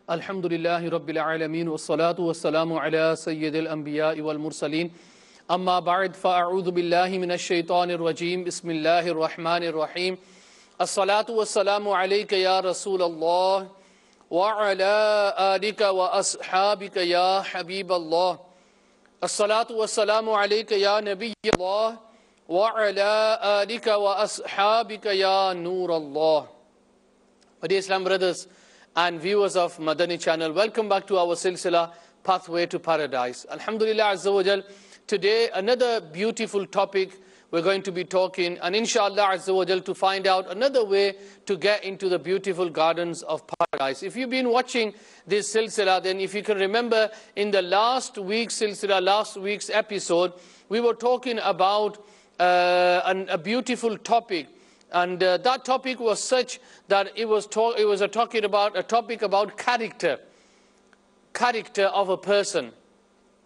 Alhamdulillahi Rabbil Alameen wa salatu wa salamu ala Sayyidil Anbiya wal Mursaleen. Amma ba'd fa'a'udhu billahi minash shaitanir rajim. Bismillahir Rahmanir Rahim. As-salatu wa salamu alayka ya Rasulallah wa ala alika wa ashabika ya Habiballah. As-salatu wa salamu alayka ya Nabiyyallah wa ala alika wa ashabika ya Nurallah. My dear Islam brothers and viewers of Madani channel, welcome back to our silsila Pathway to Paradise. Alhamdulillah Azza wa Jal, today another beautiful topic we're going to be talking, and inshallah Azza wa Jal, to find out another way to get into the beautiful gardens of paradise. If you've been watching this silsila, then if you can remember in the last week's silsila, last week's episode, we were talking about a beautiful topic. And that topic was such that it was a topic about character of a person.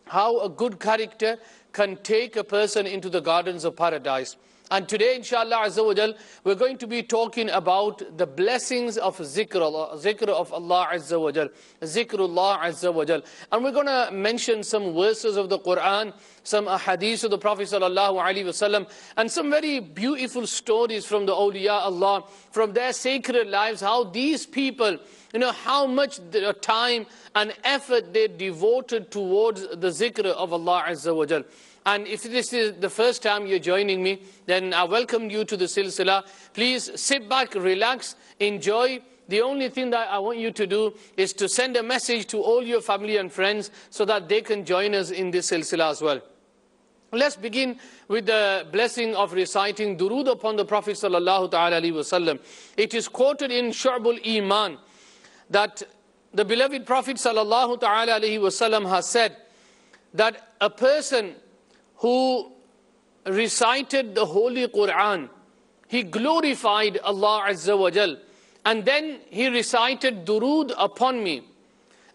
How a good character can take a person into the gardens of paradise. And today, inshallah Azza wa Jal, we're going to be talking about the blessings of zikr of Allah Azza wa Jal, zikrullah Azza wa Jal. And we're going to mention some verses of the Quran, some ahadith of the Prophet sallallahu alaihi wasallam, and some very beautiful stories from the awliya Allah, from their sacred lives, how these people, how much time and effort they devoted towards the zikr of Allah Azza wa Jal. And if this is the first time you're joining me, then I welcome you to the silsila. Please sit back, relax, enjoy. The only thing that I want you to do is to send a message to all your family and friends so that they can join us in this silsila as well. Let's begin with the blessing of reciting durood upon the Prophet sallallahu ta'ala alaihi wasallam. It is quoted in Shu'bul Iman that the beloved Prophet sallallahu ta'ala alaihi wasallam has said that a person who recited the Holy Quran, he glorified Allah Azza wa Jal, and then he recited durood upon me,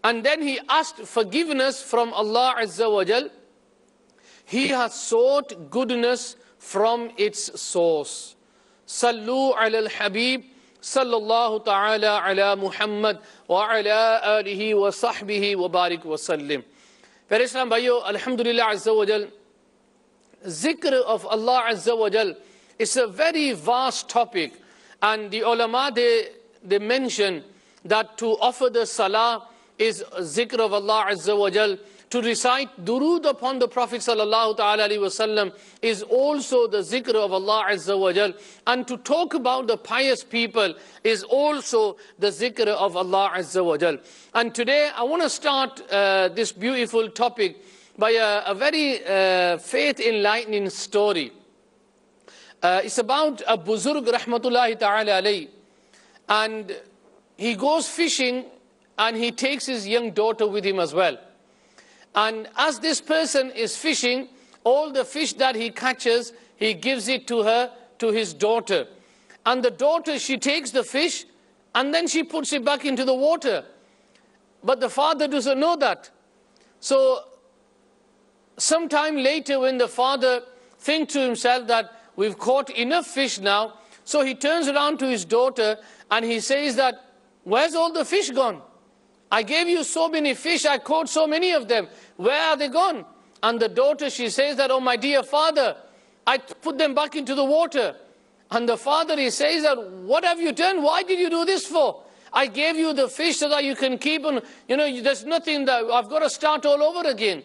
and then he asked forgiveness from Allah Azza wa Jal, he has sought goodness from its source. Sallu ala al-Habib sallallahu ta'ala ala Muhammad wa ala alihi wa sahbihi wa barik wa sallim. Pyare Islam bhaiyo, alhamdulillah Azza wa Jal, zikr of Allah Azza wa Jal is a very vast topic, and the ulama they mention that to offer the salah is zikr of Allah Azza wa Jal. To recite durood upon the Prophet sallallahu ta'ala alaihi wasallam is also the zikr of Allah Azza wa Jal. And to talk about the pious people is also the zikr of Allah Azza wa Jal. And today I want to start this beautiful topic by a very faith enlightening story. It's about a buzurg rahmatullahi ta'ala alayhi, and he goes fishing and he takes his young daughter with him as well. And as this person is fishing, all the fish that he catches, he gives it to her, to his daughter. And the daughter, she takes the fish and then she puts it back into the water. But the father doesn't know that. So sometime later, when the father thinks to himself that we've caught enough fish now, so he turns around to his daughter and he says that, where's all the fish gone? I gave you so many fish, I caught so many of them. Where are they gone? And the daughter, she says that, oh my dear father, I put them back into the water. And the father, he says that, what have you done? Why did you do this for? I gave you the fish so that you can keep on, there's nothing that, I've got to start all over again.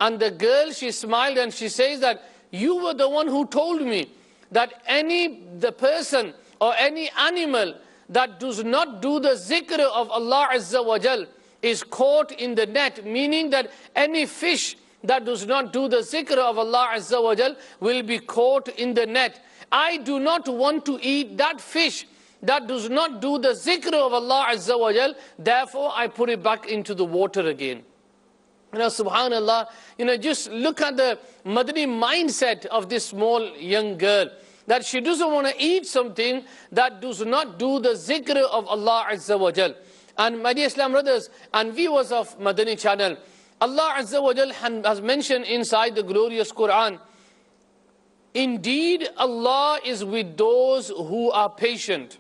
And the girl, she smiled and she says that, you were the one who told me that the person or any animal that does not do the zikr of Allah Azza wa Jal is caught in the net, meaning that any fish that does not do the zikr of Allah Azza wa Jal will be caught in the net. I do not want to eat that fish that does not do the zikr of Allah Azza wa Jal, therefore I put it back into the water again. Subhanallah, just look at the Madani mindset of this small young girl, that she doesn't want to eat something that does not do the zikr of Allah Azza wa Jal. And my dear Islam brothers and viewers of Madani channel, Allah Azza wa Jal has mentioned inside the glorious Quran, indeed Allah is with those who are patient.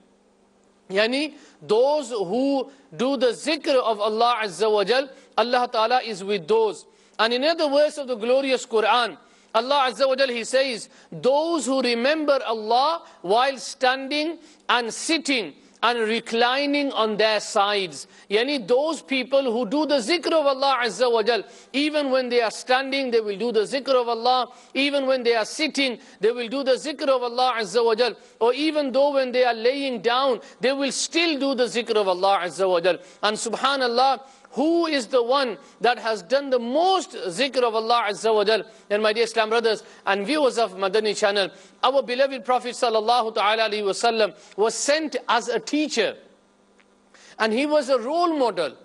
Yani those who do the zikr of Allah Azza wa Jal, Allah Ta'ala is with those. And in another verse of the glorious Quran, Allah Azza wa Jal, He says, those who remember Allah while standing and sitting and reclining on their sides. Yani those people who do the zikr of Allah Azza wa Jal, even when they are standing, they will do the zikr of Allah. Even when they are sitting, they will do the zikr of Allah Azza wa Jal. Or even though when they are laying down, they will still do the zikr of Allah Azza wa Jal. And subhanallah, who is the one that has done the most zikr of Allah Azza wa Jal? And my dear Islam brothers and viewers of Madani channel, our beloved Prophet sallallahu ta'ala alayhi wa sallam was sent as a teacher. And he was a role model.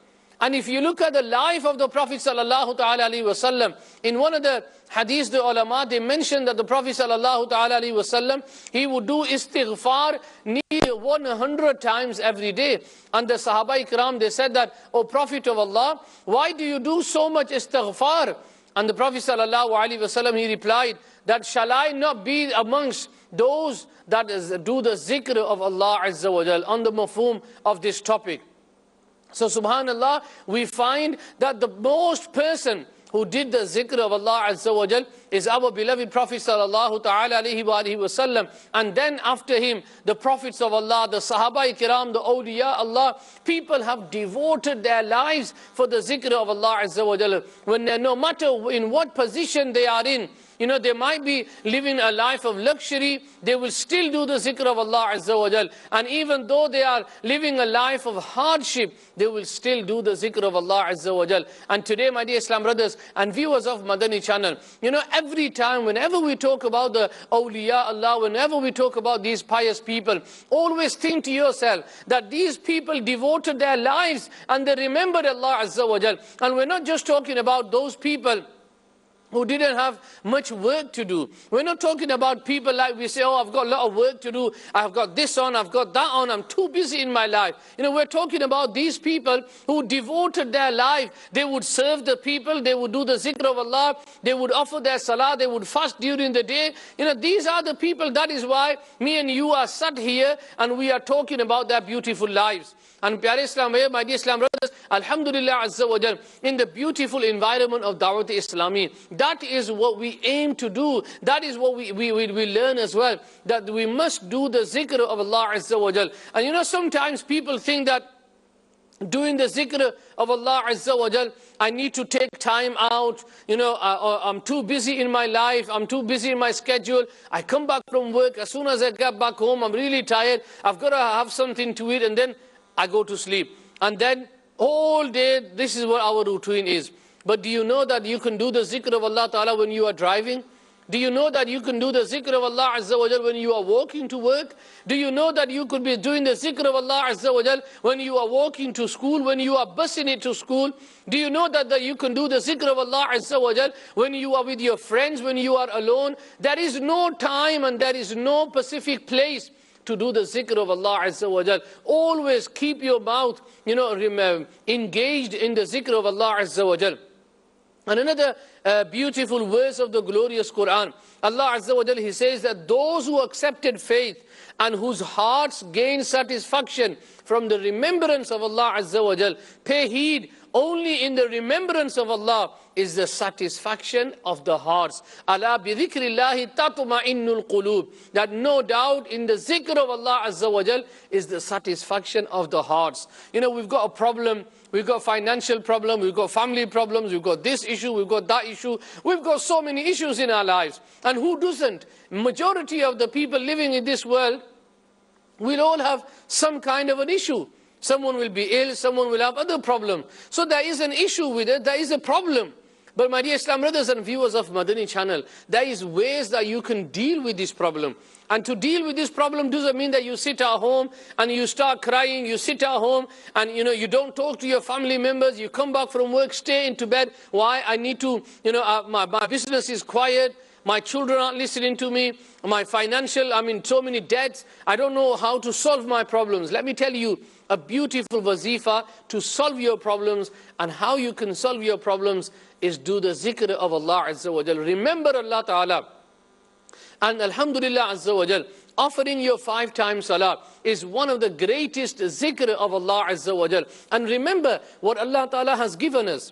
And if you look at the life of the Prophet sallallahu ta'ala alayhi wa sallam, in one of the hadith, the ulama, they mentioned that the Prophet sallallahu ta'ala alayhi wa sallam, he would do istighfar nearly 100 times every day. And the Sahaba Ikram, they said that, O Prophet of Allah, why do you do so much istighfar? And the Prophet sallallahu alayhi wa sallam, he replied that, shall I not be amongst those that do the zikr of Allah Azza wa Jal, on the mafhum of this topic. So subhanallah, we find that the most person who did the zikr of Allah Azza wa Jal is our beloved Prophet sallallahu ta'ala alayhi wa alihi wa sallam. And then after him, the prophets of Allah, the Sahaba Kiram, the awliya Allah, people have devoted their lives for the zikr of Allah Azza wa Jal. When no matter in what position they are in, you know, they might be living a life of luxury, they will still do the zikr of Allah Azza wa Jal. And even though they are living a life of hardship, they will still do the zikr of Allah Azza wa Jal. And today, my dear Islam brothers and viewers of Madani channel, you know, every time, whenever we talk about the awliya Allah, whenever we talk about these pious people, always think to yourself that these people devoted their lives and they remembered Allah Azza wa Jal. And we're not just talking about those people who didn't have much work to do. We're not talking about people like we say, oh, I've got a lot of work to do, I've got this on, I've got that on, I'm too busy in my life. You know, we're talking about these people who devoted their life. They would serve the people, they would do the zikr of Allah, they would offer their salah, they would fast during the day. You know, these are the people, that is why me and you are sat here and we are talking about their beautiful lives. And Pyare Islam, my dear Islam brothers, Alhamdulillah Azza wa Jal, in the beautiful environment of Dawat Islami, that is what we aim to do. That is what we learn as well, that we must do the zikr of Allah Azza wa Jal. And you know, sometimes people think that doing the zikr of Allah Azza wa Jal, I need to take time out, you know, I'm too busy in my life, I'm too busy in my schedule, I come back from work, as soon as I get back home, I'm really tired, I've got to have something to eat, and then I go to sleep. And then all day, this is what our routine is. But do you know that you can do the zikr of Allah Ta'ala when you are driving? Do you know that you can do the zikr of Allah Azza wa Jal when you are walking to work? Do you know that you could be doing the zikr of Allah Azza wa Jal when you are walking to school, when you are busing it to school? Do you know that you can do the zikr of Allah Azza wa Jal when you are with your friends, when you are alone? There is no time and there is no specific place to do the zikr of Allah Azza wa Jal. Always keep your mouth, you know, engaged in the zikr of Allah Azza wa Jal. And another beautiful verse of the glorious Quran, Allah Azza wa Jal, He says that those who accepted faith and whose hearts gain satisfaction from the remembrance of Allah Azza wa Jal, pay heed, only in the remembrance of Allah is the satisfaction of the hearts. Ala bi dhikrillahi tatma'innul qulub. That no doubt in the zikr of Allah Azza wa Jal is the satisfaction of the hearts. You know, we've got a problem, we've got financial problem, we've got family problems, we've got this issue, we've got that issue. We've got so many issues in our lives. And who doesn't? Majority of the people living in this world will all have some kind of an issue. Someone will be ill, someone will have other problem. So there is an issue with it, there is a problem. But my dear Islam brothers and viewers of Madani channel, there is ways that you can deal with this problem. And to deal with this problem doesn't mean that you sit at home and you start crying, you sit at home and you know, you don't talk to your family members, you come back from work, stay into bed. Why? I need to, you know, my business is quiet, my children aren't listening to me, my financial, I'm in so many debts, I don't know how to solve my problems. Let me tell you a beautiful wazifa to solve your problems, and how you can solve your problems is do the zikr of Allah Azza wa Jal. Remember Allah Ta'ala. And Alhamdulillah Azza wa Jal, offering your 5 times salah is one of the greatest zikr of Allah Azza wa Jal. And remember what Allah Ta'ala has given us.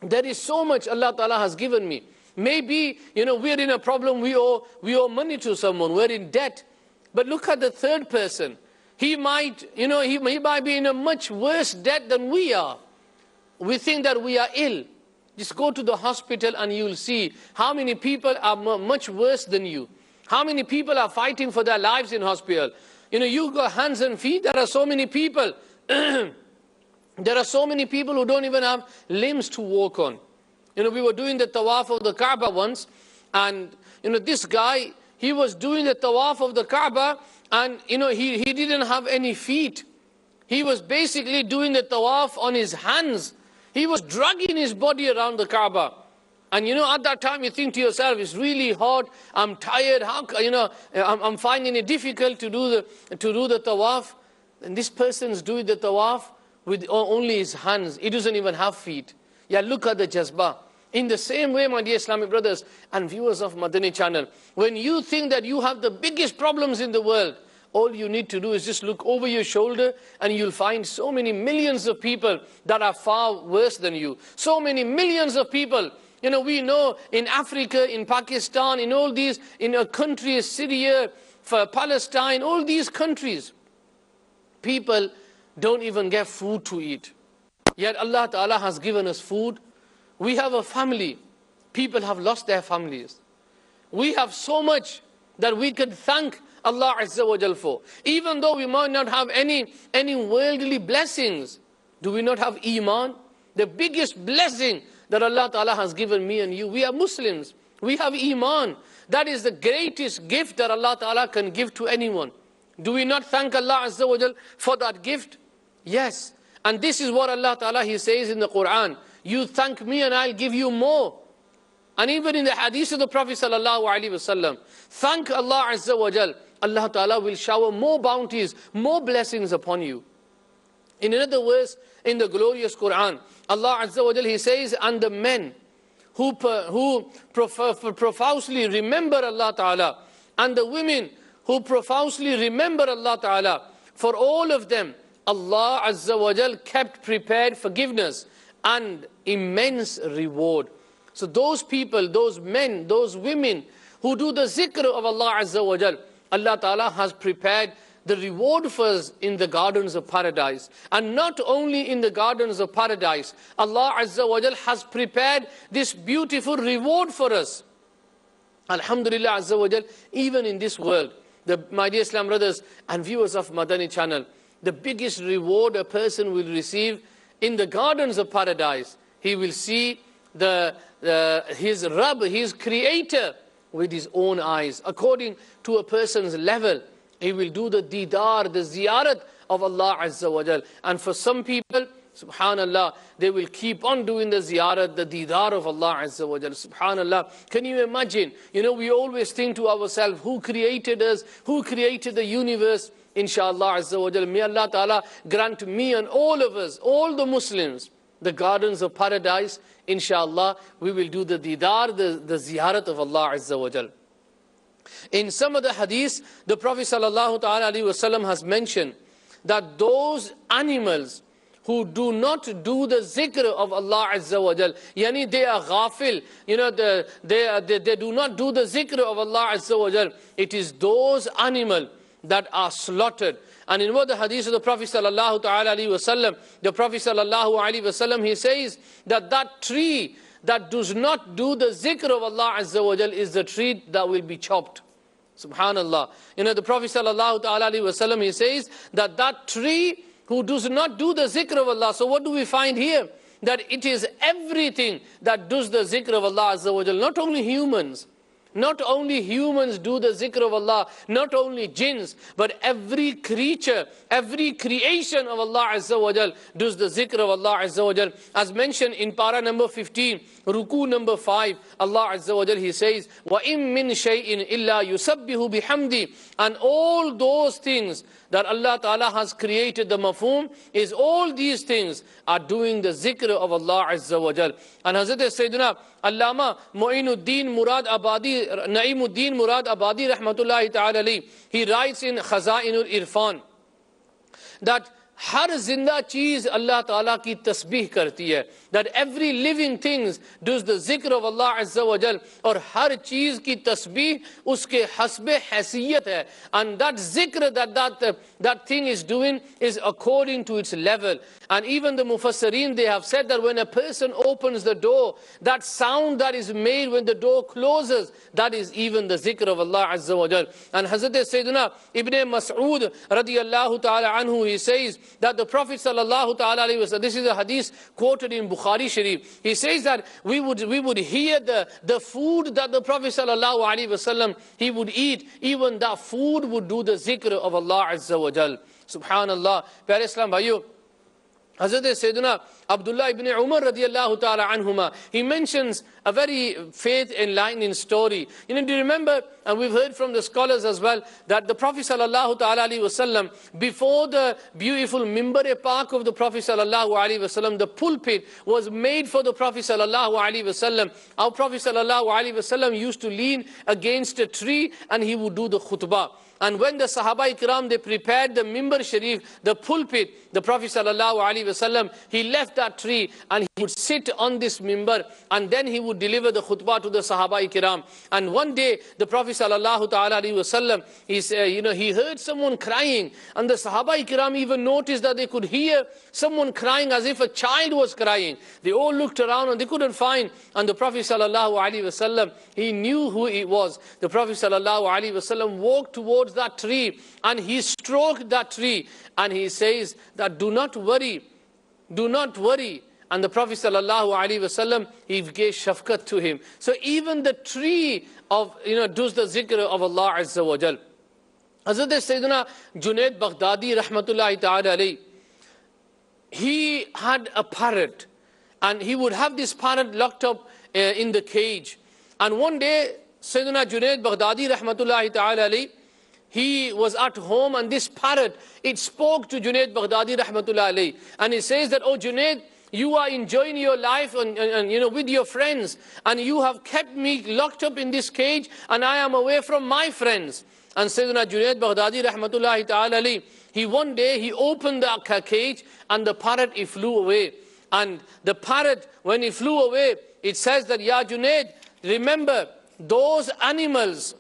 There is so much Allah Ta'ala has given me. Maybe, we're in a problem, we owe money to someone, we're in debt. But look at the third person. He might, he might be in a much worse debt than we are. We think that we are ill. Just go to the hospital and you'll see how many people are much worse than you. How many people are fighting for their lives in hospital. You got hands and feet, there are so many people. There are so many people who don't even have limbs to walk on. We were doing the tawaf of the Kaaba once, and this guy, he was doing the tawaf of the Kaaba, and he didn't have any feet. He was basically doing the tawaf on his hands. He was dragging his body around the Kaaba. And at that time you think to yourself, it's really hot, I'm tired, I'm finding it difficult to do the tawaf. And this person's doing the tawaf with only his hands. He doesn't even have feet. Yeah, look at the jazbah. In the same way, my dear Islamic brothers and viewers of Madani channel, when you think that you have the biggest problems in the world, all you need to do is just look over your shoulder and you'll find so many millions of people that are far worse than you. So many millions of people. We know in Africa, in Pakistan, in all these, countries, Syria, for Palestine, all these countries, people don't even get food to eat. Yet Allah Ta'ala has given us food. We have a family. People have lost their families. We have so much that we could thank Allah Azza wa Jal for. Even though we might not have any worldly blessings, do we not have Iman? The biggest blessing that Allah Ta'ala has given me and you. We are Muslims. We have Iman. That is the greatest gift that Allah Ta'ala can give to anyone. Do we not thank Allah Azza wa Jal for that gift? Yes. And this is what Allah Ta'ala, He says in the Quran. You thank me and I'll give you more. And even in the hadith of the Prophet Sallallahu Alaihi Wasallam, thank Allah Azza wa Jal. Allah Ta'ala will shower more bounties, more blessings upon you. In another verse in the glorious Quran, Allah Azza wa Jal, He says, and the men who profusely remember Allah Ta'ala, and the women who profusely remember Allah Ta'ala, for all of them, Allah Azza wa Jal kept prepared forgiveness and immense reward. So those people, those men, those women who do the zikr of Allah Azza wa Jal, Allah Ta'ala has prepared the reward for us in the gardens of paradise. And not only in the gardens of paradise, Allah Azza wa Jal has prepared this beautiful reward for us. Alhamdulillah Azza wa Jal, even in this world, my dear Islam brothers and viewers of Madani channel, the biggest reward a person will receive in the gardens of paradise, he will see his Rabb, his Creator, with his own eyes. According to a person's level, he will do the didar, the ziyarat of Allah Azza wa Jal. And for some people, subhanallah, they will keep on doing the ziyarat, the didar of Allah Azza wa Jal. Subhanallah. Can you imagine? We always think to ourselves, who created us? Who created the universe? Inshallah Azza wa Jal. May Allah Ta'ala grant me and all of us, all the Muslims, the gardens of paradise. Inshallah, we will do the didar, the ziyarat of Allah Azza wa Jal. In some of the hadiths, the Prophet Sallallahu Ta'ala Alaihi Wasallam has mentioned that those animals who do not do the zikr of Allah Azza wa Jal, yani they are ghafil, they do not do the zikr of Allah Azza wa Jal, it is those animals that are slaughtered. And in one of the hadiths of the Prophet Sallallahu Ta'ala Alaihi Wasallam, the Prophet Sallallahu Alaihi Wasallam, he says that tree that does not do the zikr of Allah Azza wa Jal is the tree that will be chopped. Subhanallah. The Prophet Sallallahu Ta'ala Alaihi Wasallam, he says that tree who does not do the zikr of Allah. So what do we find here? That it is everything that does the zikr of Allah Azza wa Jal. Not only humans. Not only humans do the zikr of Allah, not only jinns, but every creature, every creation of Allah Azza wa Jal does the zikr of Allah Azza wa Jal. As mentioned in para number 15, ruku number 5, Allah Azza wa Jal, He says, وَإِن مِّن شَيْءٍ إِلَّا يُسَبِّهُ بِحَمْدِ. And all those things that Allah Ta'ala has created, the mafhum, is all these things are doing the zikr of Allah Azza wa Jal. And Hazrat Sayyidina Allama Mu'inuddin Murad Abadi Na'imuddin Murad Abadi rahmatullahi ta'ala alayhi, he writes in Khaza'inul Irfan that हर जिंदा चीज अल्लाह ताला की तस्बीह करती है, that every living things does the zikr of Allah azza wa jal, और हर चीज की तस्बीह उसके हस्बे हैसियत है, and that zikr that thing is doing is according to its level. And even the mufassirin, they have said that when a person opens the door, that sound that is made when the door closes, that is even the zikr of Allah azza wa jal. And Hazrat Sayyidina Ibn Mas'ud radiyallahu ta'ala anhu, he says that the Prophet sallallahu ta'ala alayhi wa sallam, this is a hadith quoted in Bukhari Sharif, he says that we would hear the food that the Prophet sallallahu alayhi wa sallam, he would eat, even that food would do the zikr of Allah azza wa jal. Subhanallah. Pyare Islam bhaiyo, Hazrat Sayyidina Abdullah ibn Umar radiyallahu ta'ala anhuma, he mentions a very faith enlightening story. Do you remember, and we've heard from the scholars as well, that the Prophet sallallahu ta'ala alayhi wasallam, before the beautiful mimbar-e-pak of the Prophet sallallahu alayhi wasallam, the pulpit was made for the Prophet sallallahu alayhi wasallam. Our Prophet sallallahu alayhi wasallam used to lean against a tree and he would do the khutbah. And when the Sahaba Ikram, they prepared the Mimbar Sharif, the pulpit, the Prophet sallallahu alaihi wasallam, he left that tree and he would sit on this Mimbar, and then he would deliver the khutbah to the Sahaba Ikram. And one day the Prophet sallallahu alaihi wasallam, he heard someone crying, and the Sahaba Ikram even noticed that they could hear someone crying as if a child was crying. They all looked around and they couldn't find. And the Prophet sallallahu alaihi wasallam, he knew who it was. The Prophet sallallahu alaihi wasallam walked towards that tree and he stroked that tree and he says that do not worry, do not worry. And the Prophet sallallahu alaihi wasallam, he gave shafqat to him. So even the tree of does the zikr of Allah azza wa jal. Hazrat Sayyidina Junaid Baghdadi rahmatullahi ta'ala alayhi, he had a parrot and he would have this parrot locked up in the cage. And one day Sayyidina Junaid Baghdadi rahmatullahi ta'ala alayhi, he was at home and this parrot, it spoke to Junaid Baghdadi rahmatullahi alayhi, and he says that, oh Junaid, you are enjoying your life and with your friends, and you have kept me locked up in this cage and I am away from my friends. And Sayyidina Junaid Baghdadi rahmatullahi ta'ala alayhi, one day he opened the cage and the parrot, it flew away. And the parrot, when it flew away, it says that, Ya Junaid, remember, those animals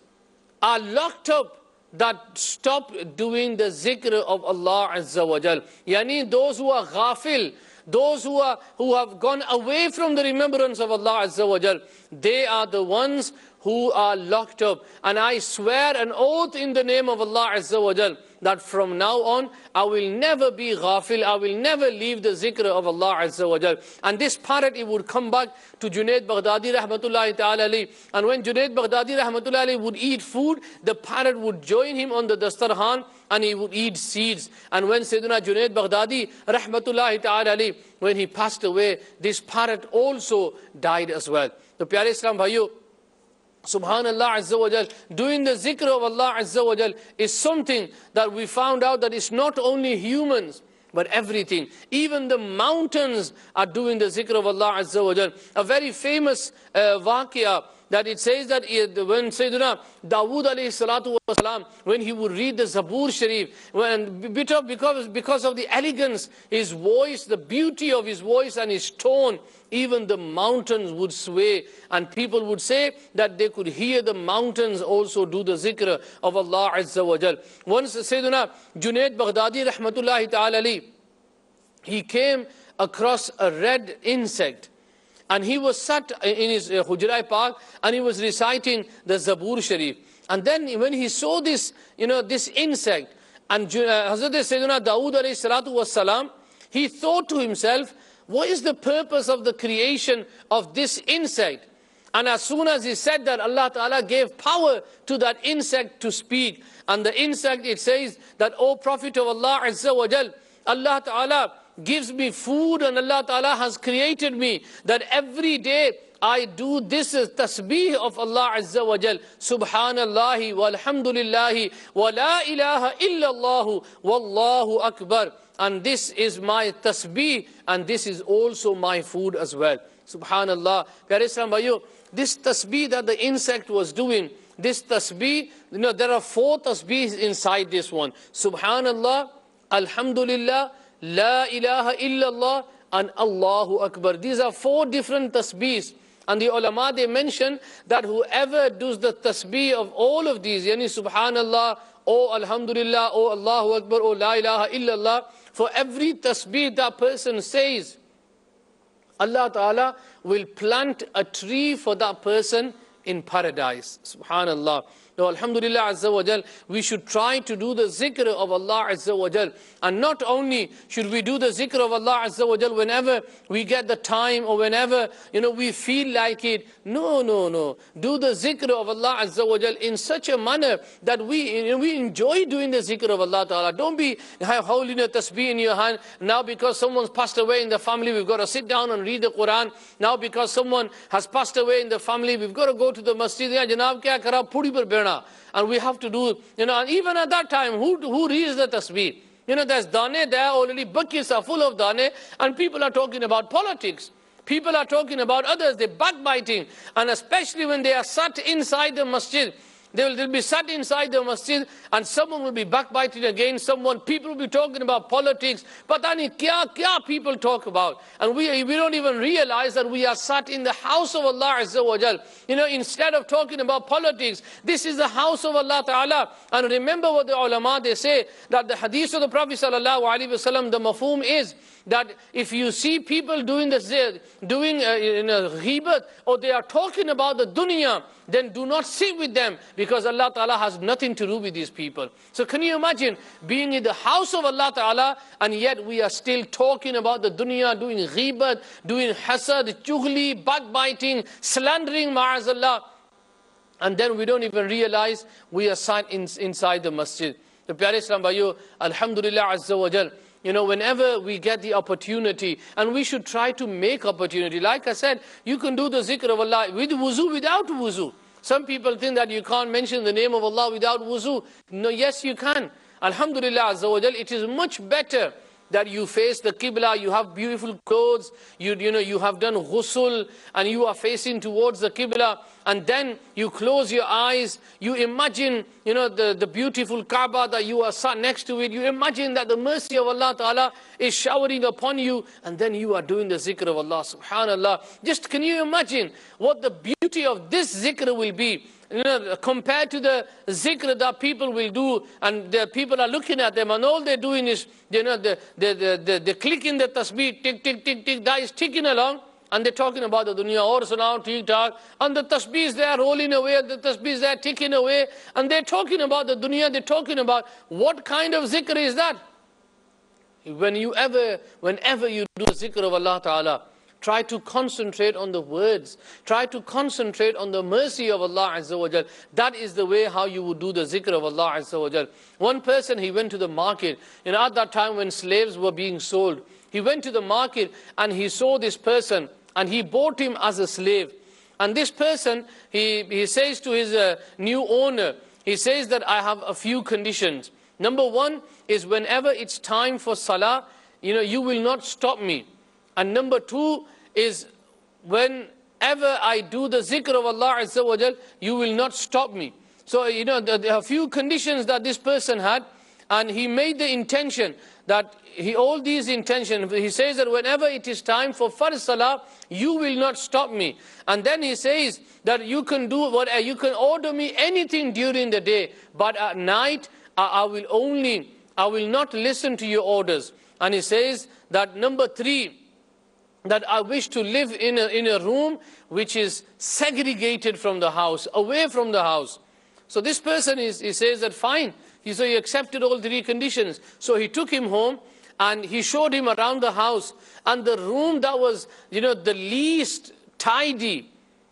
are locked up that stop doing the zikr of Allah azza wa jal. Yani those who are ghafil, those who have gone away from the remembrance of Allah azza wa jal, they are the ones who are locked up. And I swear an oath in the name of Allah azza wa jal, that from now on I will never be ghafil, I will never leave the zikr of Allah azza wa jal. And this parrot, it would come back to Junaid Baghdadi rahmatullahi ta'ala alayhi. And when Junaid Baghdadi rahmatullahi alayhi would eat food, the parrot would join him on the dastarhan and he would eat seeds. And when Sayyidina Junaid Baghdadi rahmatullahi ta'ala alayhi, when he passed away, this parrot also died as well. The Pyare Islam bhaiyo, Subhanallah azza wa jal, doing the zikr of Allah azza wa jal is something that we found out that it's not only humans, but everything. Even the mountains are doing the zikr of Allah azza wa jal. A very famous waqia, that it says that when Sayyidina Dawood alayhi salatu wasalam, when he would read the Zabur Sharif, because of the elegance, his voice, the beauty of his voice and his tone, even the mountains would sway, and people would say that they could hear the mountains also do the zikr of Allah azza wa jal. Once Sayyidina Junaid Baghdadi rahmatullahi ta'ala alayhi, he came across a red insect. And he was sat in his Hujra Park and he was reciting the Zabur Sharif. And then when he saw this, this insect, and Hazrat Sayyidina Dawood alayhi salatu was salam, he thought to himself, what is the purpose of the creation of this insect? And as soon as he said that, Allah Ta'ala gave power to that insect to speak. And the insect, it says that, O Prophet of Allah Azza wa Jal, Allah Ta'ala gives me food and Allah Ta'ala has created me, that every day I do this tasbih of Allah Azza wa Jal, Subhanallahi walhamdulillahi wa la ilaha illallahu wallahu akbar. and this is my tasbih, and this is also my food as well. Subhanallah. Pyare Islam Bhaiyo, this tasbih that the insect was doing, this tasbih, there are 4 tasbihs inside this one. Subhanallah, Alhamdulillah, La ilaha illallah, and Allahu Akbar. These are 4 different tasbihs. And the ulama, they mention that whoever does the tasbih of all of these, yani Subhanallah, or Alhamdulillah, or Allahu Akbar, or La ilaha illallah, for every tasbih that person says, Allah Ta'ala will plant a tree for that person in paradise. Subhanallah. Now, Alhamdulillah Azza wa Jal, we should try to do the zikr of Allah Azza wa Jal. And not only should we do the zikr of Allah Azza wa Jal whenever we get the time or whenever, we feel like it. No. Do the zikr of Allah Azza wa Jal in such a manner that we enjoy doing the zikr of Allah Ta'ala. Don't be holding a tasbih in your hand. Now because someone's passed away in the family, we've got to sit down and read the Quran. Now because someone has passed away in the family, we've got to go to the masjid. Ya Janab kya kara, puri par bena. And we have to do, and even at that time, who reads the tasbih? There's dane there already, buckets are full of dane, and people are talking about politics. People are talking about others, they're backbiting. And especially when they are sat inside the masjid, they'll be sat inside the masjid, and someone will be backbiting against someone. People will be talking about politics. Patani kya people talk about. And we don't even realize that we are sat in the house of Allah Azza wa Jal. Instead of talking about politics, this is the house of Allah Ta'ala. And remember what the ulama, they say, that the hadith of the Prophet Sallallahu Alaihi Wasallam, the mafhum is, that if you see people doing ghibat, or they are talking about the dunya, then do not sit with them, because Allah Ta'ala has nothing to do with these people. So can you imagine being in the house of Allah Ta'ala, and yet we are still talking about the dunya, doing ghibat, doing hasad, chughli, backbiting, slandering, ma'azallah, and then we don't even realize we are sat inside the masjid. The Pyare Islam Bhaiyo, Alhamdulillah Azza wa Jal, whenever we get the opportunity, and we should try to make opportunity. Like I said, you can do the zikr of Allah with wuzu, without wuzu. Some people think that you can't mention the name of Allah without wuzu. No, yes you can. Alhamdulillah Azza wa Jal, it is much better that you face the Qibla, you have beautiful clothes, you have done ghusl, and you are facing towards the Qibla, and then you close your eyes, you imagine, the beautiful Kaaba that you are sat next to it, you imagine that the mercy of Allah Ta'ala is showering upon you, and then you are doing the zikr of Allah, subhanallah. Just can you imagine what the beauty of this zikr will be? Compared to the zikr that people will do, and the people are looking at them, and all they're doing is, they're clicking the tasbih, tick, tick, tick, tick, that is ticking along, and they're talking about the dunya, or salam, tick, tack, and the tasbih is there rolling away, the tasbih is there ticking away, and they're talking about the dunya, they're talking about what kind of zikr is that? Whenever you do zikr of Allah Ta'ala, try to concentrate on the words. Try to concentrate on the mercy of Allah Azza wa Jal. That is the way how you would do the zikr of Allah Azza wa Jal. One person, he went to the market. At that time when slaves were being sold, he went to the market and he saw this person and he bought him as a slave. And this person, he says to his new owner, he says that I have a few conditions. Number one is whenever it's time for salah, you will not stop me. And number two is whenever I do the zikr of Allah Azza wa Jal, you will not stop me. So, there are a few conditions that this person had, and he made the intention that all these intentions, he says that whenever it is time for farz salah, you will not stop me. And then he says that you can order me anything during the day, but at night, I will not listen to your orders. And he says that number three, that I wish to live in a room which is segregated from the house, away from the house. So this person, he says that fine. So he accepted all 3 conditions. So he took him home and he showed him around the house. And the room that was, the least tidy,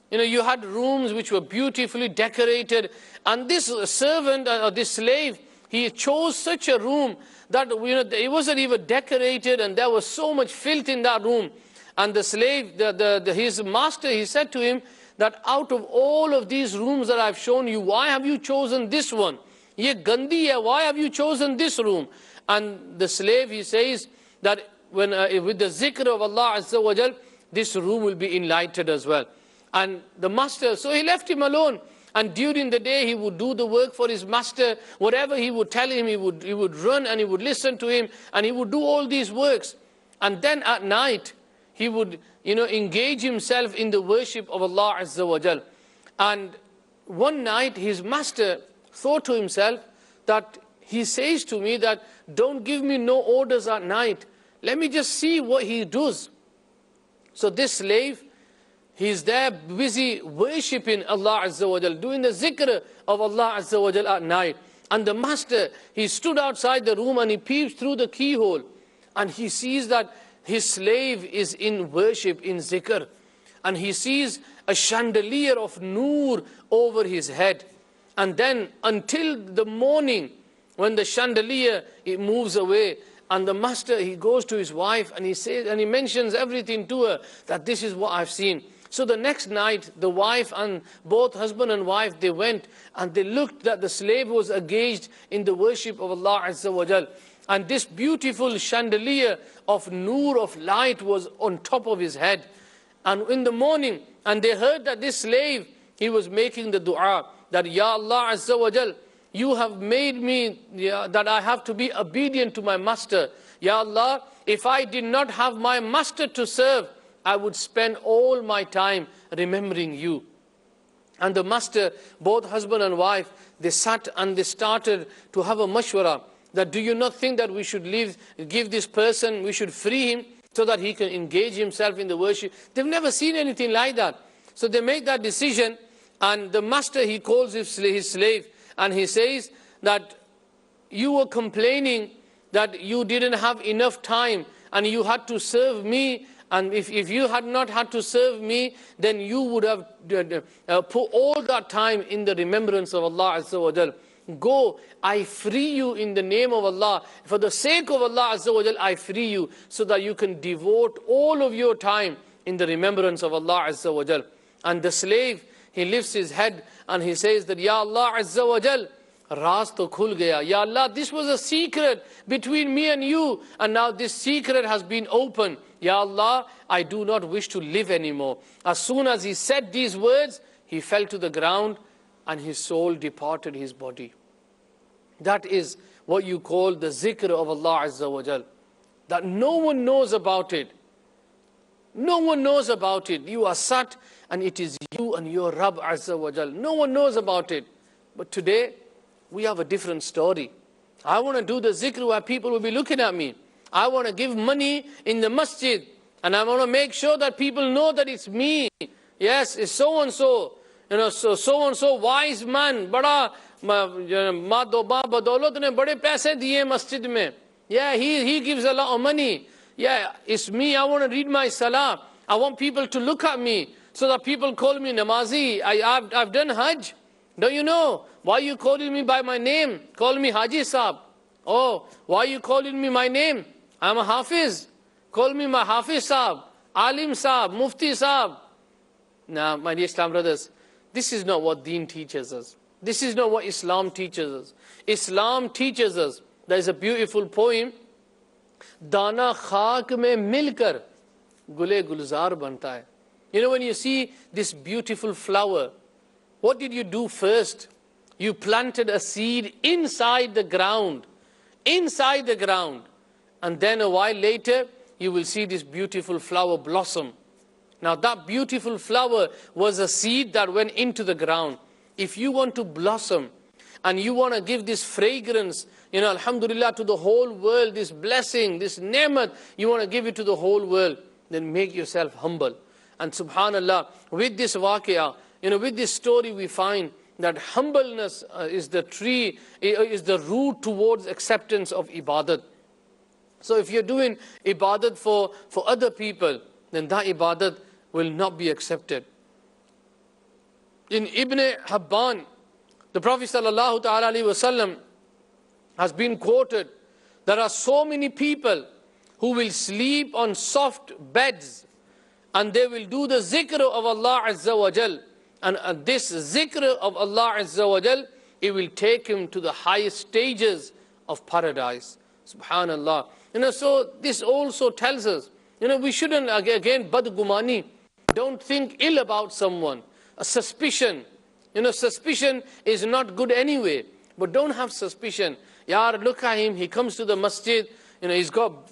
you had rooms which were beautifully decorated. And this servant, or this slave, he chose such a room that, it wasn't even decorated, and there was so much filth in that room. And the slave, his master, he said to him that out of all of these rooms that I've shown you, why have you chosen this one? Ye gandhi hai, why have you chosen this room? And the slave, he says that when with the zikr of Allah Azza wa Jal, this room will be enlightened as well. And the master, so he left him alone. And during the day, he would do the work for his master. Whatever he would tell him, he would run and he would listen to him. And he would do all these works. And then at night, he would, engage himself in the worship of Allah Azza wa Jal. And one night, his master thought to himself that he says to me that, don't give me no orders at night. Let me just see what he does. So this slave, he's there busy worshipping Allah Azza wa Jal, doing the zikr of Allah Azza wa Jal at night. And the master, he stood outside the room and he peeps through the keyhole. And he sees that his slave is in worship, in zikr. And he sees a chandelier of noor over his head. And then until the morning, when the chandelier, it moves away, and the master, he goes to his wife and he says, and he mentions everything to her, that this is what I've seen. So the next night, the wife and both husband and wife, they went and they looked that the slave was engaged in the worship of Allah Azza wa Jal. And this beautiful chandelier of noor, of light, was on top of his head. And in the morning, and they heard that this slave, he was making the dua, that Ya Allah Azza wa Jal, you have made me, that I have to be obedient to my master. Ya Allah, if I did not have my master to serve, I would spend all my time remembering you. And the master, both husband and wife, they sat and they started to have a mashwara, that do you not think that we should give this person, we should free him so that he can engage himself in the worship? They've never seen anything like that. So they make that decision, and the master, he calls his slave, and he says that you were complaining that you didn't have enough time and you had to serve me. And if you had not had to serve me, then you would have put all that time in the remembrance of Allah Azza wa Jal. Go, I free you in the name of Allah. For the sake of Allah Azza wa Jal, I free you so that you can devote all of your time in the remembrance of Allah Azza wa Jal. And the slave, he lifts his head and he says that, Ya Allah Azza wa Jal, Raaz to khul gaya. Ya Allah, this was a secret between me and you, and now this secret has been opened. Ya Allah, I do not wish to live anymore. As soon as he said these words, he fell to the ground and his soul departed his body. That is what you call the zikr of Allah Azza wa Jal. That no one knows about it. No one knows about it. You are sat and it is you and your Rabb Azza wa Jal. No one knows about it. But today, we have a different story. I want to do the zikr where people will be looking at me. I want to give money in the masjid. And I want to make sure that people know that it's me. Yes, it's so-and-so. So-and-so wise man. Bada ma-doba badaulat ne bade paise diye masjid mein. Yeah, he gives a lot of money. Yeah, it's me. I want to read my salah. I want people to look at me so that people call me namazi. I've done hajj. Don't you know? Why are you calling me by my name? Call me Haji Saab. Oh, why are you calling me my name? I'm a Hafiz. Call me my Hafiz Saab, Alim Saab, Mufti Saab. Now, my dear Islam brothers, this is not what Deen teaches us. This is not what Islam teaches us. Islam teaches us. There is a beautiful poem. Dana khak mein milkar gule gulzar banta hai. You know, when you see this beautiful flower, what did you do first? You planted a seed inside the ground. Inside the ground. And then a while later, you will see this beautiful flower blossom. Now that beautiful flower was a seed that went into the ground. If you want to blossom and you want to give this fragrance, alhamdulillah, to the whole world, this blessing, this ni'mat, you want to give it to the whole world, then make yourself humble. And subhanallah, with this waqiyah, with this story we find that humbleness is the tree, is the route towards acceptance of ibadat. So if you're doing ibadat for other people, then that ibadat will not be accepted. In Ibn Habban, the Prophet ﷺ has been quoted, there are so many people who will sleep on soft beds and they will do the zikr of Allah Azza wa Jal. And this zikr of Allah Azza wa Jal, it will take him to the highest stages of paradise. Subhanallah. So this also tells us, we shouldn't, again, badgumani. Don't think ill about someone. A suspicion. Suspicion is not good anyway. But don't have suspicion. Yaar, look at him. He comes to the masjid. He's got,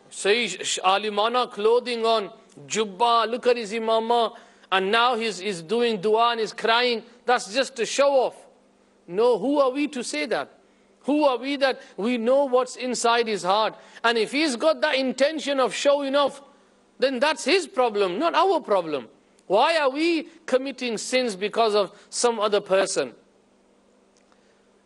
say, alimana clothing on. Jubba. Look at his imamah. And now he's doing dua and he's crying. That's just a show off. No, who are we to say that? Who are we that we know what's inside his heart? And if he's got that intention of showing off, then that's his problem, not our problem. Why are we committing sins because of some other person?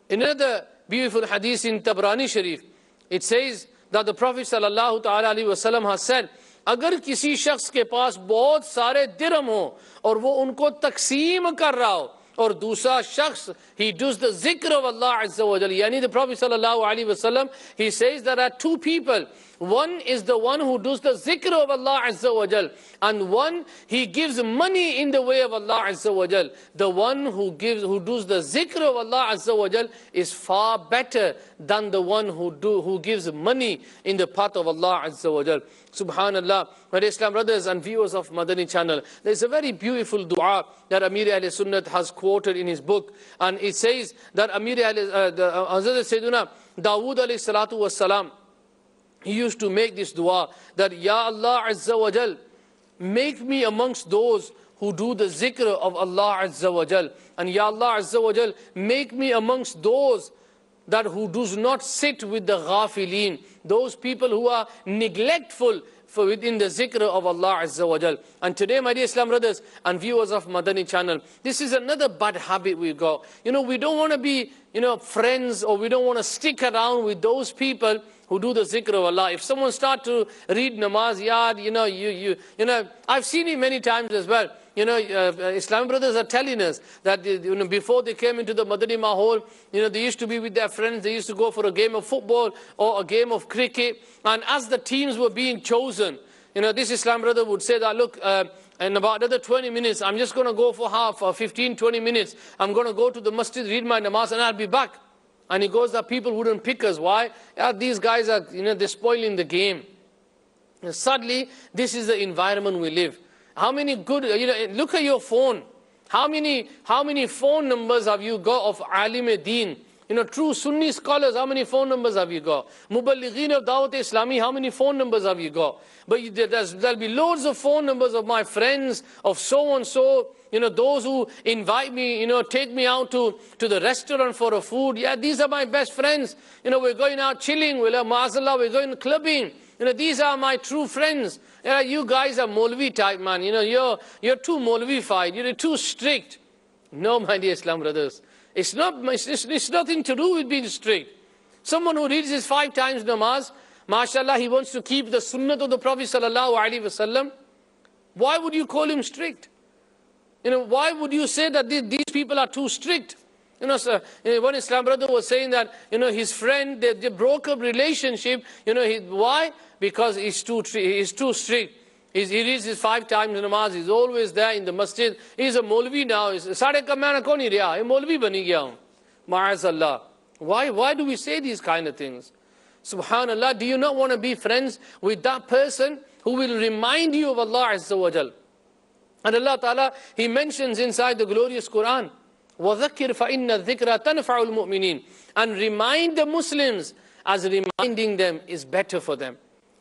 In another beautiful hadith in Tabrani Sharif, it says that the Prophet ﷺ has said, अगर किसी शख्स के पास बहुत सारे दिरहम हो और वो उनको तकसीम कर रहा हो और दूसरा शख्स, he does the zikr of Allah Azza wa Jalla. Yani the Prophet ﷺ, he says there are two people. One is the one who does the zikr of Allah Azza wa Jal, and one, he gives money in the way of Allah Azza wa Jal. The one who does the zikr of Allah Azza wa Jal is far better than the one who gives money in the path of Allah Azza wa Jal. Subhanallah. My Islam brothers and viewers of Madani channel, there's a very beautiful dua that Amir Ahl Sunnat has quoted in his book, and it says that Hazrat Sayyiduna Dawood alayhi salatu was salam, he used to make this dua that, Ya Allah Azza wa Jal, make me amongst those who do the zikr of Allah Azza wa Jal. And Ya Allah Azza wa Jal, make me amongst those that who does not sit with the ghafilin, those people who are neglectful for within the zikr of Allah Azza wa Jal. And today, my dear Islam brothers and viewers of Madani channel, this is another bad habit we've got. We don't want to be, friends, or we don't want to stick around with those people who do the zikr of Allah. If someone start to read namaz, I've seen it many times as well. Islam brothers are telling us that before they came into the Madani Mahol, they used to be with their friends, they used to go for a game of football or a game of cricket. And as the teams were being chosen, this Islam brother would say that, look, in about another 20 minutes, I'm just going to go for 15, 20 minutes. I'm going to go to the masjid, read my namaz, and I'll be back. And he goes that people wouldn't pick us. Why? These guys are, they're spoiling the game. Sadly, this is the environment we live. How many good, look at your phone. How many phone numbers have you got of alim-e-deen? True Sunni scholars, how many phone numbers have you got? Muballighin of Dawat Islami, how many phone numbers have you got? But there'll be loads of phone numbers of my friends, of so-and-so, those who invite me, take me out to the restaurant for a food. Yeah, these are my best friends. We're going out chilling, ma'azallah, we're going clubbing. These are my true friends. You guys are Maulvi type, man. You're too Maulvi-fied. You're too strict. No, my dear Islam brothers. It's nothing to do with being strict. Someone who reads his 5 times namaz, mashallah, he wants to keep the sunnah of the Prophet sallallahu alaihi wasallam. Why would you call him strict? Why would you say that these people are too strict? One Islam brother was saying that, his friend, they broke up relationship. Why? Because he's too strict. He reads his 5 times namaz. He's always there in the masjid. He's a Maulvi now. Sade ka main ko nahi reha. He Maulvi bani gaya hun. Ma'azallah. Why do we say these kind of things? Subhanallah. Do you not want to be friends with that person who will remind you of Allah Azza wa Jal? And Allah Ta'ala, He mentions inside the glorious Quran, وَذَكِّرْ فَإِنَّ الذِّكْرَ تَنْفَعُ الْمُؤْمِنِينَ. And remind the Muslims, as reminding them is better for them.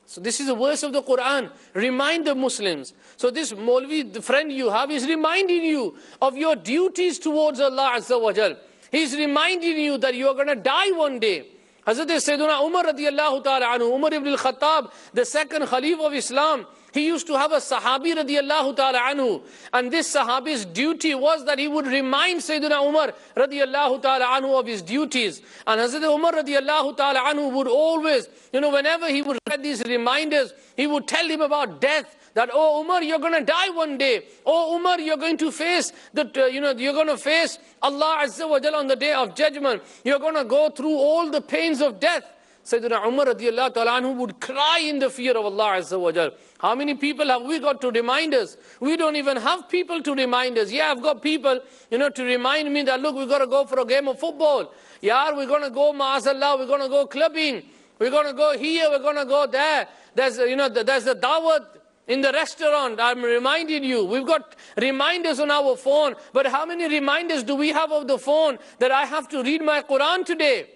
So this is a verse of the Quran. Remind the Muslims. So this Maulvi, the friend you have, is reminding you of your duties towards Allah Azza wa Jal. He's reminding you that you are going to die one day. Hazrat Sayyiduna Umar radiyallahu ta'ala anhu, Umar ibn al-Khattab, the second Khalif of Islam, he used to have a Sahabi radiyallahu ta'ala anhu. And this Sahabi's duty was that he would remind Sayyiduna Umar radiyallahu ta'ala anhu of his duties. And Hazrat Umar radiyallahu ta'ala anhu would always, whenever he would read these reminders, he would tell him about death. That, oh Umar, you're going to die one day. Oh Umar, you're going to face you're going to face Allah Azza wa Jalla on the day of judgment. You're going to go through all the pains of death. Sayyidina Umar radiyallahu ta'ala anhu would cry in the fear of Allah Azza wa Jalla. How many people have we got to remind us? We don't even have people to remind us. Yeah, I've got people, to remind me that, look, we've got to go for a game of football. Yeah, we're going to go, ma'azallah, we're going to go clubbing. We're going to go here, we're going to go there. There's the dawat in the restaurant. I'm reminding you. We've got reminders on our phone. But how many reminders do we have of the phone that I have to read my Quran today?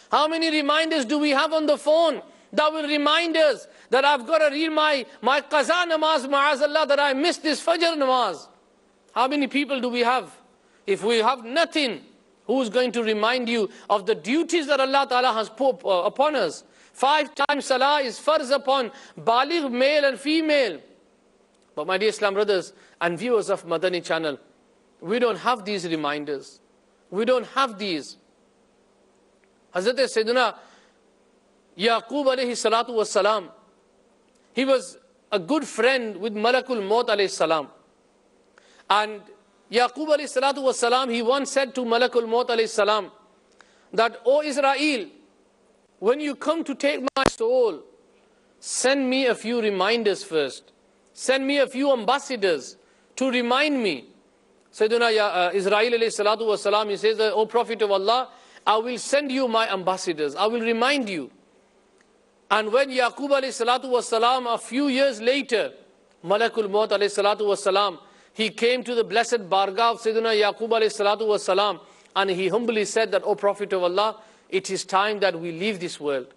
How many reminders do we have on the phone that will remind us that I've got to read my qaza namaz, ma'azallah, that I missed this fajr namaz? How many people do we have? If we have nothing, who's going to remind you of the duties that Allah Ta'ala has put upon us? 5 times salah is farz upon baligh, male and female. But my dear Islam brothers and viewers of Madani channel, we don't have these reminders. We don't have these. Hazrat Sayyidina Yaqub alayhi salatu was salam, he was a good friend with Malakul Maut alayhi salam. And Yaqub alayhi salatu was salam, he once said to Malakul Maut alayhi salam that, O Israel, when you come to take my soul, send me a few reminders first. Send me a few ambassadors to remind me. Sayyidina Israel alayhi salatu was salam, he says, O Prophet of Allah, I will send you my ambassadors. I will remind you. And when Yaqub alayhi salatu was salam, a few years later, Malakul Maut alayhi salatu was salam, he came to the blessed Bargah of Sayyidina Yaqub alayhi salatu was salam, and he humbly said that, O Prophet of Allah, it is time that we leave this world.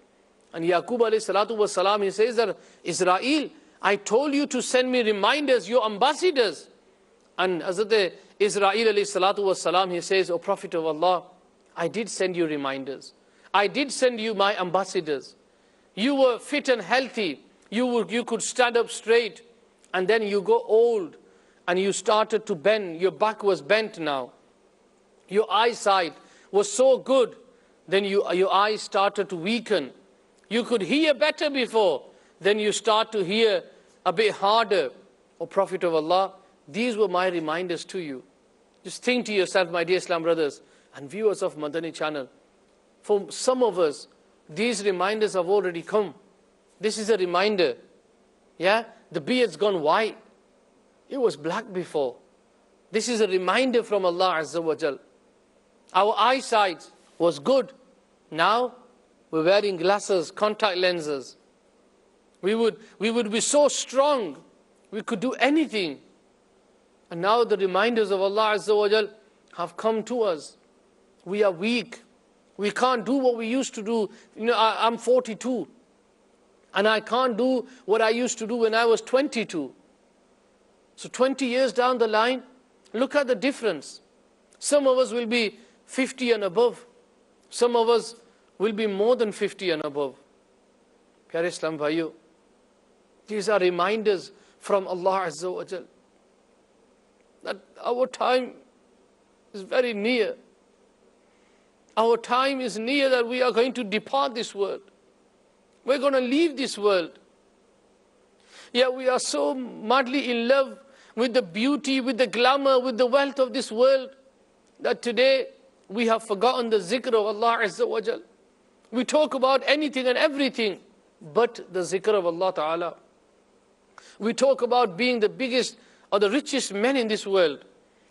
And Yaqub alayhi salatu was salam, he says that, Israel, I told you to send me reminders, your ambassadors. And Hazrat Israel alayhi salatu was salam, he says, O Prophet of Allah, I did send you reminders. I did send you my ambassadors. You were fit and healthy. You could stand up straight. And then you go old. And you started to bend. Your back was bent now. Your eyesight was so good. Then your eyes started to weaken. You could hear better before. Then you start to hear a bit harder. O Prophet of Allah, these were my reminders to you. Just think to yourself, my dear Islam brothers and viewers of Madani channel. For some of us, these reminders have already come. This is a reminder. Yeah, the beard's gone white. It was black before. This is a reminder from Allah Azza wa Jal. Our eyesight was good. Now, we're wearing glasses, contact lenses. We would be so strong. We could do anything. And now the reminders of Allah Azza wa Jal have come to us. We are weak. We can't do what we used to do. I'm 42. And I can't do what I used to do when I was 22. So 20 years down the line, look at the difference. Some of us will be 50 and above. Some of us will be more than 50 and above. Pyare Islam Bhaiyo, these are reminders from Allah Azza wa Jal that our time is very near. Our time is near that we are going to depart this world. We're going to leave this world. Yet we are so madly in love with the beauty, with the glamour, with the wealth of this world, that today we have forgotten the zikr of Allah Azza wa Jal. We talk about anything and everything but the zikr of Allah Ta'ala. We talk about being the biggest or the richest men in this world.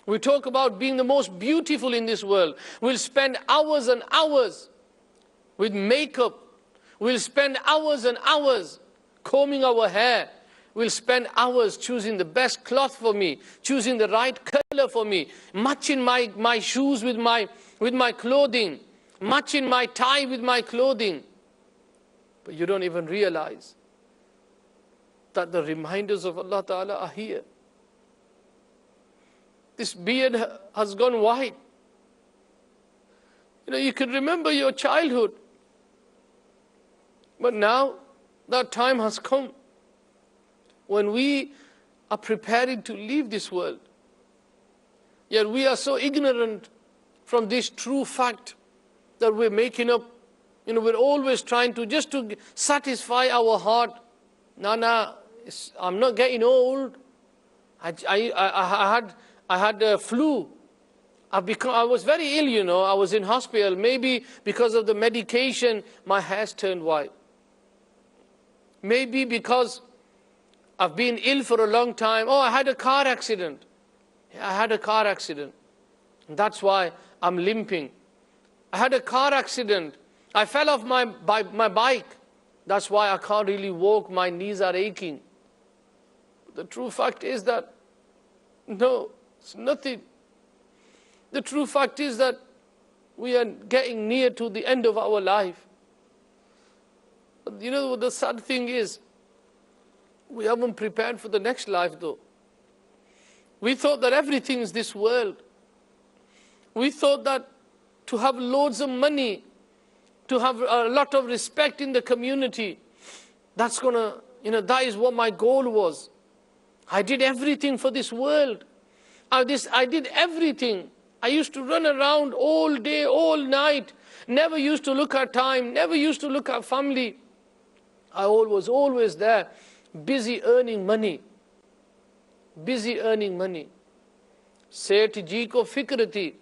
We talk about being the most beautiful in this world. We'll spend hours and hours with makeup. We'll spend hours and hours combing our hair. We'll spend hours choosing the best cloth for me, choosing the right color for me, matching my shoes with my clothing, matching my tie with my clothing. But you don't even realize that the reminders of Allah Ta'ala are here. This beard has gone white. You can remember your childhood. But now that time has come when we are preparing to leave this world. Yet we are so ignorant from this true fact that we're making up. We're always trying to just to satisfy our heart. No, I'm not getting old. I had a flu. I was very ill, I was in hospital. Maybe because of the medication, my hair's turned white. Maybe because I've been ill for a long time. Oh, I had a car accident. Yeah, I had a car accident. And that's why I'm limping. I had a car accident. I fell off my bike. That's why I can't really walk. My knees are aching. The true fact is that, no, it's nothing. The true fact is that we are getting near to the end of our life. But you know what the sad thing is? We haven't prepared for the next life though. We thought that everything is this world. We thought that to have loads of money, to have a lot of respect in the community, that's gonna, that is what my goal was. I did everything for this world. I did everything. I used to run around all day, all night, never used to look at time, never used to look at family. I was always there, busy earning money. Busy earning money. Seth ji ko fikr thi.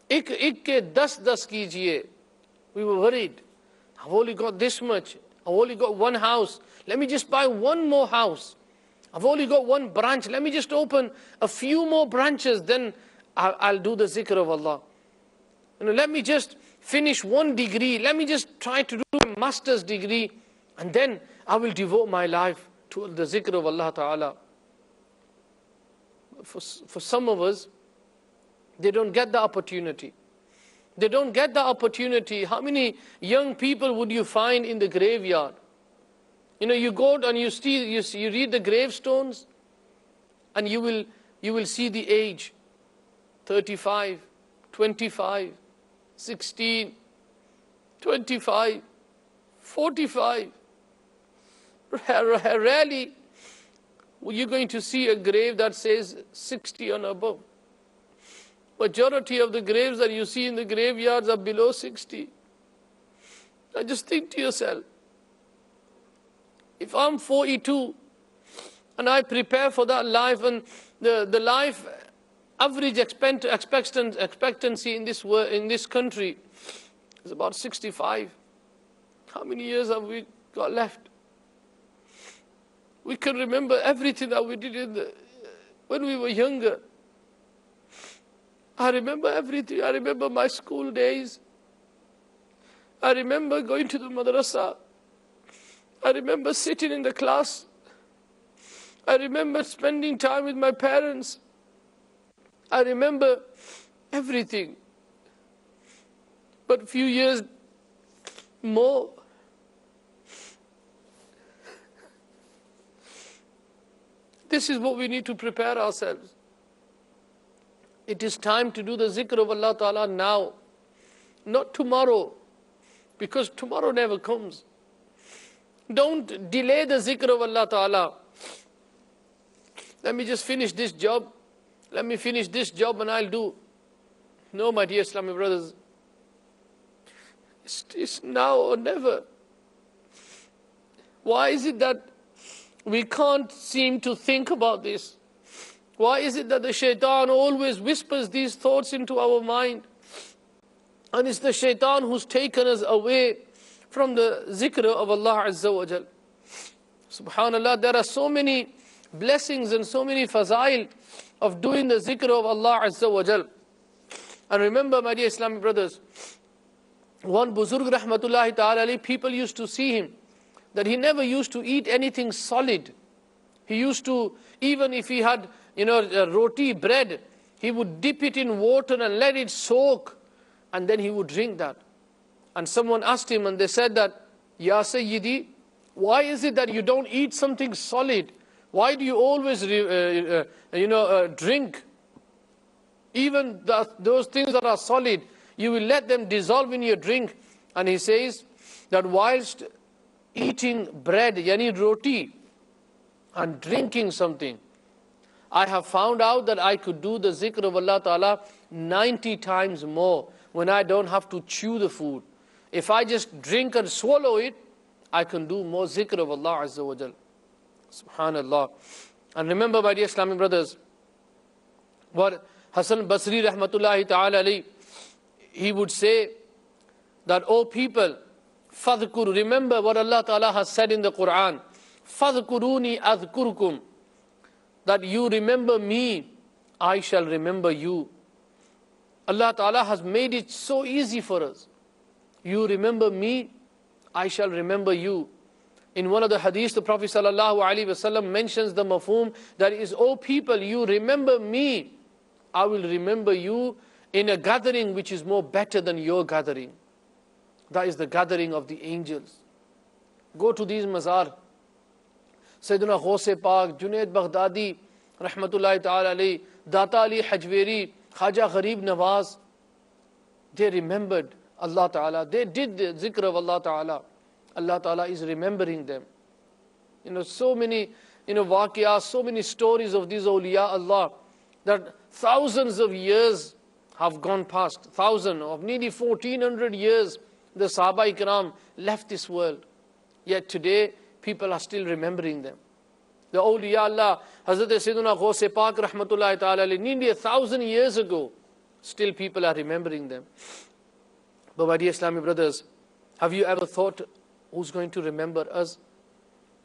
Ik ke 10 kijiye. We were worried. I've only got this much. I've only got one house. Let me just buy one more house. I've only got one branch. Let me just open a few more branches. Then I'll do the zikr of Allah. Let me just finish one degree. Let me just try to do a master's degree. And then I will devote my life to the zikr of Allah Ta'ala. For some of us, they don't get the opportunity. They don't get the opportunity. How many young people would you find in the graveyard? You go and you read the gravestones, and you will see the age. 35, 25, 16, 25, 45. Rarely you're going to see a grave that says 60 and above. Majority of the graves that you see in the graveyards are below 60. Now just think to yourself, if I'm 42 and I prepare for that life, and the life average expectancy in this country is about 65. How many years have we got left? We can remember everything that we did when we were younger. I remember everything. I remember my school days. I remember going to the madrasa. I remember sitting in the class. I remember spending time with my parents. I remember everything. But a few years more, this is what we need to prepare ourselves. It is time to do the zikr of Allah Ta'ala now, not tomorrow, because tomorrow never comes. Don't delay the zikr of Allah Ta'ala. Let me just finish this job. Let me finish this job and I'll do. No, my dear Islamic brothers. It's now or never. Why is it that we can't seem to think about this? Why is it that the shaitan always whispers these thoughts into our mind? And it's the shaitan who's taken us away from the zikr of Allah Azza wa Jal. Subhanallah, there are so many blessings and so many fazail of doing the zikr of Allah Azza wa Jal. And remember, my dear Islamic brothers, one Buzurg Rahmatullahi Ta'ala, people used to see him, that he never used to eat anything solid. He used to, even if he had, roti, bread, he would dip it in water and let it soak, and then he would drink that. And someone asked him, and they said that, Ya Sayyidi, why is it that you don't eat something solid? Why do you always, drink? Even those things that are solid, you will let them dissolve in your drink. And he says that whilst eating bread, yani roti, and drinking something, I have found out that I could do the zikr of Allah Ta'ala 90 times more when I don't have to chew the food. If I just drink and swallow it, I can do more zikr of Allah Azza wa Jal. Subhanallah. And remember, my dear Islamic brothers, what Hasan Basri Rahmatullahi Ta'ala alayhi, he would say that, O people, fadhkur, remember what Allah Ta'ala has said in the Quran, fadhkuruni adhkurkum, that you remember me, I shall remember you. Allah Ta'ala has made it so easy for us. You remember me, I shall remember you. In one of the hadiths, the Prophet ﷺ mentions the mafhum that is, O people, you remember me, I will remember you in a gathering which is more better than your gathering. That is the gathering of the angels. Go to these mazar. Sayyidina Ghaus Pak, Junaid Baghdadi, Rahmatullahi Ta'ala alayhi, Data Ali Hajweri, Khaja Gharib Nawaz. They remembered Allah Ta'ala. They did the zikr of Allah Ta'ala. Allah Ta'ala is remembering them. So many, waqiyah, so many stories of these awliya Allah, that thousands of years have gone past. Of nearly 1400 years, the Sahaba Ikram left this world. Yet today, people are still remembering them. The awliya Allah, Hazrat Sayyidina Ghaus Pak Rahmatullahi Ta'ala, nearly 1,000 years ago, still people are remembering them. But my dear Islamic brothers, have you ever thought, who's going to remember us?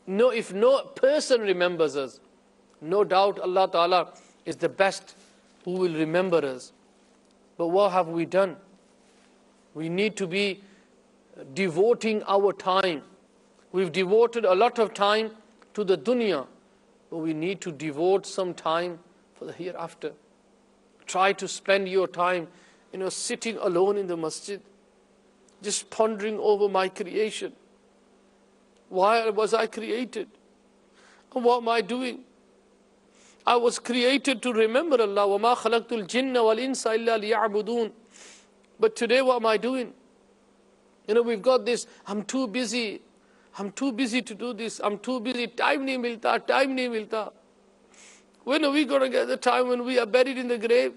No, if no person remembers us, no doubt Allah Ta'ala is the best who will remember us. But what have we done? We need to be devoting our time. We've devoted a lot of time to the dunya, but we need to devote some time for the hereafter. Try to spend your time, sitting alone in the masjid, just pondering over my creation. Why was I created? And what am I doing? I was created to remember Allah. وَمَا خَلَقْتُ الْجِنَّ وَالْإِنسَ إِلَّا لِيَعْبُدُونَ. But today what am I doing? We've got this, I'm too busy to do this. I'm too busy. Time nahi milta. When are we going to get the time when we are buried in the grave?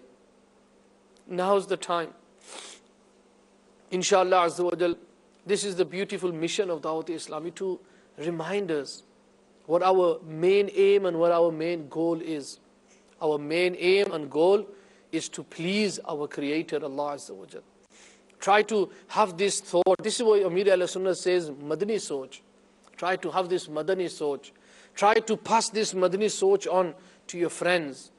Now's the time. Inshallah Azza wa Jal, this is the beautiful mission of Dawat Islami, to remind us what our main aim and what our main goal is. Our main aim and goal is to please our Creator, Allah Azza wa Jal. Try to have this thought. This is what Amir al-Sunnah says, Madani Soch. Try to have this Madani Soch. Try to pass this Madani Soch on to your friends.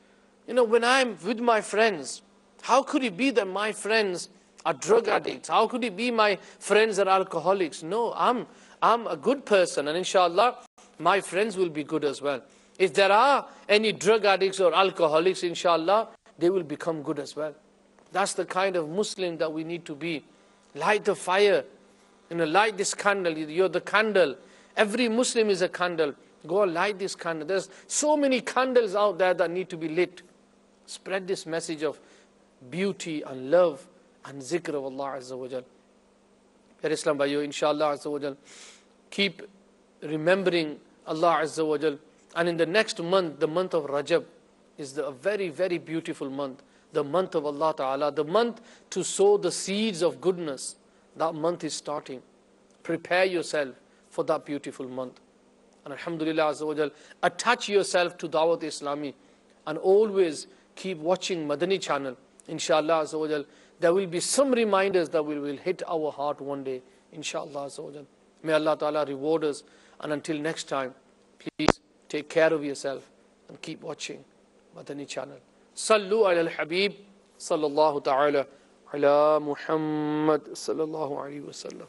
When I'm with my friends, how could it be that my friends are drug addicts? How could it be my friends are alcoholics? No, I'm a good person, and inshallah, my friends will be good as well. If there are any drug addicts or alcoholics, inshallah, they will become good as well. That's the kind of Muslim that we need to be. Light the fire. Light this candle. You're the candle. Every Muslim is a candle. Go and light this candle. There's so many candles out there that need to be lit. Spread this message of beauty and love and zikr of Allah Azza wa Jal. Islam Bhaiyo, inshallah Azza wa Jal, keep remembering Allah Azza wa Jal. And in the next month, the month of Rajab, is a very, very beautiful month. The month of Allah Ta'ala, the month to sow the seeds of goodness. That month is starting. Prepare yourself for that beautiful month. And Alhamdulillah Azza wa Jal, attach yourself to Dawat Islami and always keep watching Madani channel. Inshallah Azza wa Jal, there will be some reminders that will hit our heart one day. Inshallah Azza wa Jal. May Allah Ta'ala reward us. And until next time, please take care of yourself and keep watching Madani channel. Sallu ala al-Habib sallallahu ta'ala ala Muhammad sallallahu alayhi wa sallam.